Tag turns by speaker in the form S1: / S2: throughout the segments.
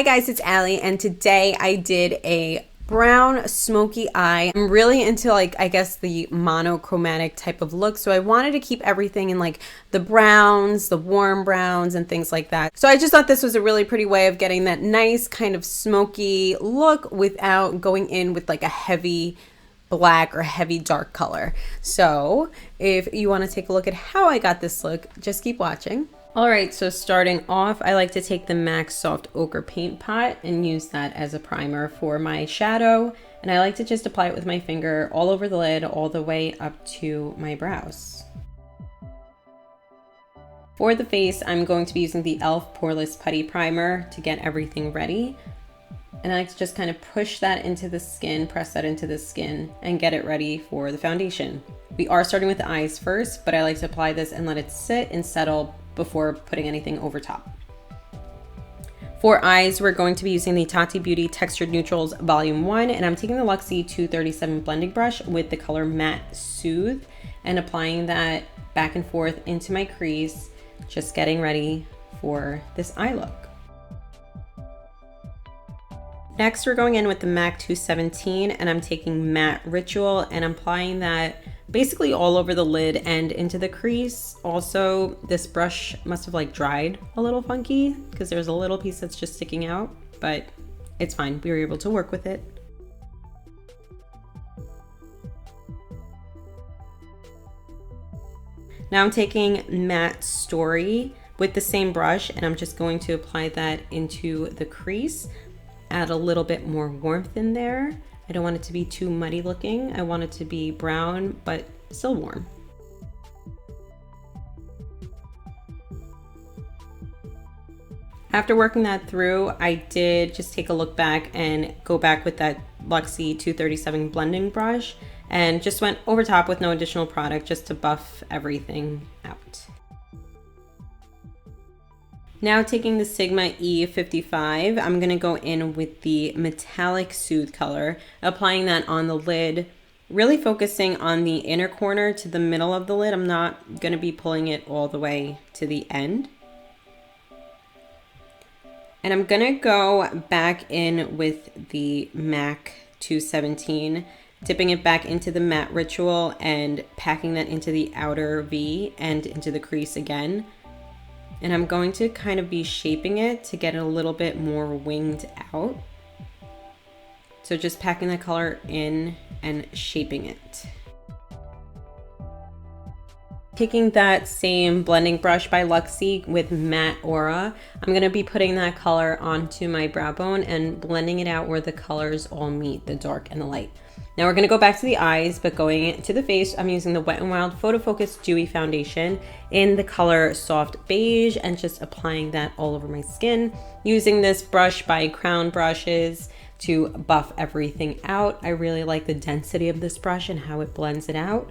S1: Hi guys, it's Allie, and today I did a brown smoky eye. I'm really into, like, I guess the monochromatic type of look, so I wanted to keep everything in like the browns, the warm browns and things like that. So I just thought this was a really pretty way of getting that nice kind of smoky look without going in with like a heavy black or heavy dark color. So if you want to take a look at how I got this look, just keep watching. Alright, so starting off, I like to take the MAC Soft Ochre Paint Pot and use that as a primer for my shadow. And I like to just apply it with my finger all over the lid, all the way up to my brows. For the face, I'm going to be using the e.l.f. Poreless Putty Primer to get everything ready. And I like to just kind of push that into the skin, press that into the skin, and get it ready for the foundation. We are starting with the eyes first, but I like to apply this and let it sit and settle before putting anything over top. For eyes, we're going to be using the Tati Beauty Textured Neutrals Volume 1, and I'm taking the Luxie 237 blending brush with the color Matte Soothe and applying that back and forth into my crease, just getting ready for this eye look. Next, we're going in with the MAC 217, and I'm taking Matte Ritual and I'm applying that basically all over the lid and into the crease. Also, this brush must have like dried a little funky because there's a little piece that's just sticking out, but it's fine. We were able to work with it. Now I'm taking Matte Story with the same brush and I'm just going to apply that into the crease. Add a little bit more warmth in there. I don't want it to be too muddy looking. I want it to be brown, but still warm. After working that through, I did just take a look back and go back with that Luxie 237 blending brush and just went over top with no additional product just to buff everything out. Now taking the Sigma E55, I'm going to go in with the Metallic Soothe color, applying that on the lid, really focusing on the inner corner to the middle of the lid. I'm not going to be pulling it all the way to the end. And I'm going to go back in with the MAC 217, dipping it back into the Matte Ritual and packing that into the outer V and into the crease again. And I'm going to kind of be shaping it to get it a little bit more winged out. So just packing the color in and shaping it. Taking that same blending brush by Luxie with Matte Aura, I'm going to be putting that color onto my brow bone and blending it out where the colors all meet, the dark and the light. Now we're going to go back to the eyes, but going to the face, I'm using the Wet n Wild Photo Focus Dewy Foundation in the color Soft Beige and just applying that all over my skin. Using this brush by Crown Brushes to buff everything out. I really like the density of this brush and how it blends it out.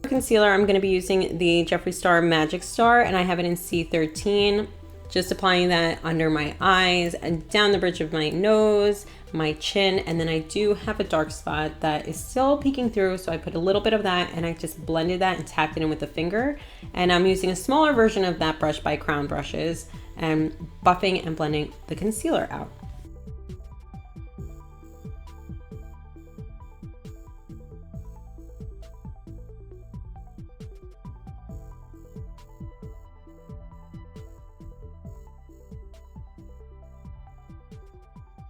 S1: For concealer, I'm going to be using the Jeffree Star Magic Star, and I have it in C13. Just applying that under my eyes and down the bridge of my nose, my chin, and then I do have a dark spot that is still peeking through, so I put a little bit of that and I just blended that and tapped it in with the finger. And I'm using a smaller version of that brush by Crown Brushes and buffing and blending the concealer out.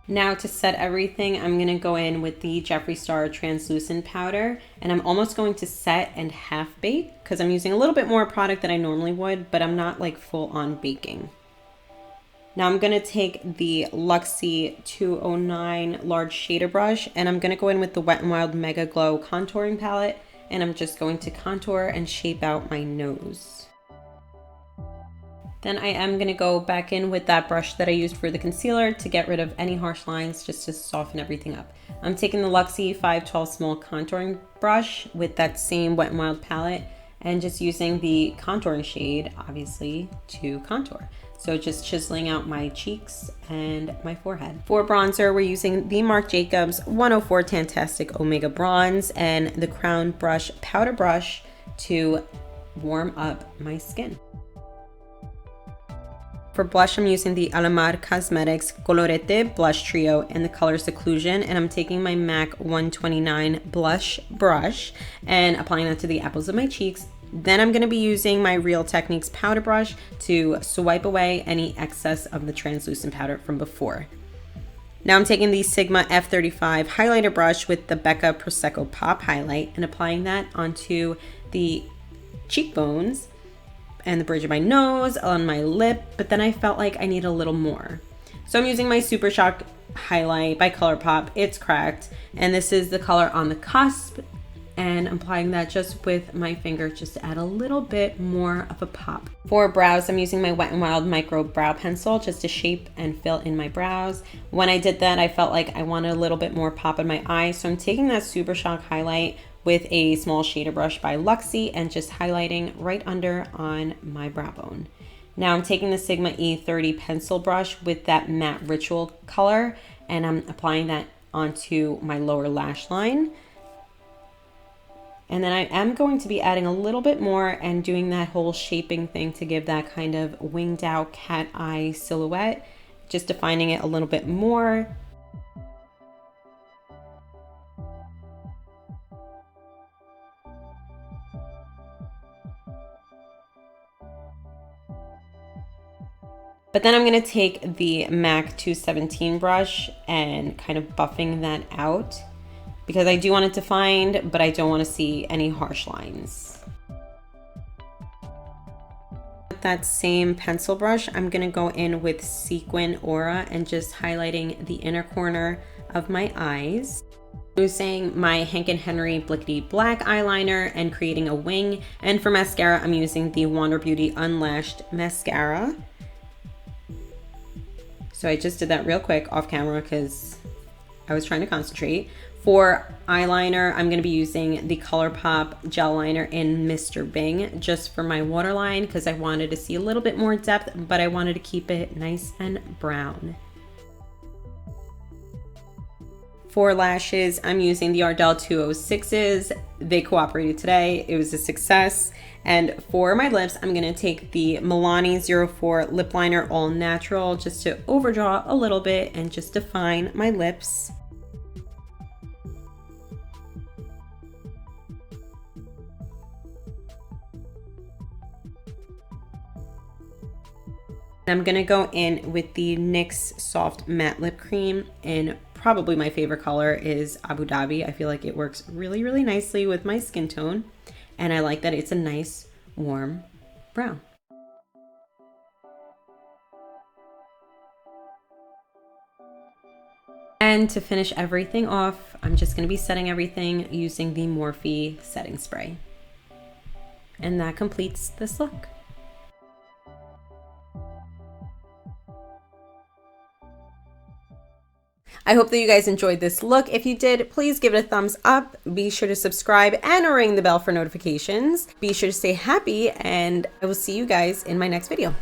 S1: Now to set everything, I'm going to go in with the Jeffree Star Translucent powder, and I'm almost going to set and half bake because I'm using a little bit more product than I normally would, but I'm not like full on baking. Now I'm going to take the Luxie 209 large shader brush and I'm going to go in with the Wet n Wild Megaglo contouring palette, and I'm just going to contour and shape out my nose. Then I am going to go back in with that brush that I used for the concealer to get rid of any harsh lines, just to soften everything up. I'm taking the Luxie 512 small contouring brush with that same Wet n Wild palette and just using the contouring shade, obviously, to contour. So just chiseling out my cheeks and my forehead. For bronzer, we're using the Marc Jacobs 104 Tantastic Omega Bronze and the Crown Brush Powder Brush to warm up my skin. For blush, I'm using the Alamar Cosmetics Colorete Blush Trio in the color Seclusion, and I'm taking my MAC 129 blush brush and applying that to the apples of my cheeks. Then I'm going to be using my Real Techniques powder brush to swipe away any excess of the translucent powder from before. Now I'm taking the Sigma F35 highlighter brush with the Becca Prosecco Pop Highlight and applying that onto the cheekbones and the bridge of my nose, on my lip, but then I felt like I need a little more. So I'm using my Super Shock highlight by Colourpop. It's cracked, and this is the color on the cusp, and I'm applying that just with my finger just to add a little bit more of a pop. For brows, I'm using my Wet n Wild micro brow pencil just to shape and fill in my brows. When I did that, I felt like I wanted a little bit more pop in my eyes, so I'm taking that Super Shock highlight with a small shader brush by Luxie and just highlighting right under on my brow bone. Now I'm taking the Sigma E30 pencil brush with that matte ritual color, and I'm applying that onto my lower lash line. And then I am going to be adding a little bit more and doing that whole shaping thing to give that kind of winged out cat eye silhouette, just defining it a little bit more. But then I'm going to take the MAC 217 brush and kind of buffing that out because I do want it defined, but I don't want to see any harsh lines. With that same pencil brush, I'm going to go in with Sequin Aura and just highlighting the inner corner of my eyes. Using my Hank & Henry Blickity Black eyeliner and creating a wing. And for mascara, I'm using the Wander Beauty Unlashed mascara. So I just did that real quick off camera because I was trying to concentrate. For eyeliner, I'm going to be using the Colourpop gel liner in Mr. Bing just for my waterline because I wanted to see a little bit more depth, but I wanted to keep it nice and brown. For lashes, I'm using the Ardell 206s. They cooperated today. It was a success. And for my lips, I'm going to take the Milani 04 lip liner all natural just to overdraw a little bit and just define my lips. I'm going to go in with the NYX Soft Matte Lip Cream, and probably my favorite color is Abu Dhabi. I feel like it works really, really nicely with my skin tone. And I like that it's a nice, warm brown. And to finish everything off, I'm just going to be setting everything using the Morphe setting spray. And that completes this look. I hope that you guys enjoyed this look. If you did, please give it a thumbs up. Be sure to subscribe and ring the bell for notifications. Be sure to stay happy, and I will see you guys in my next video.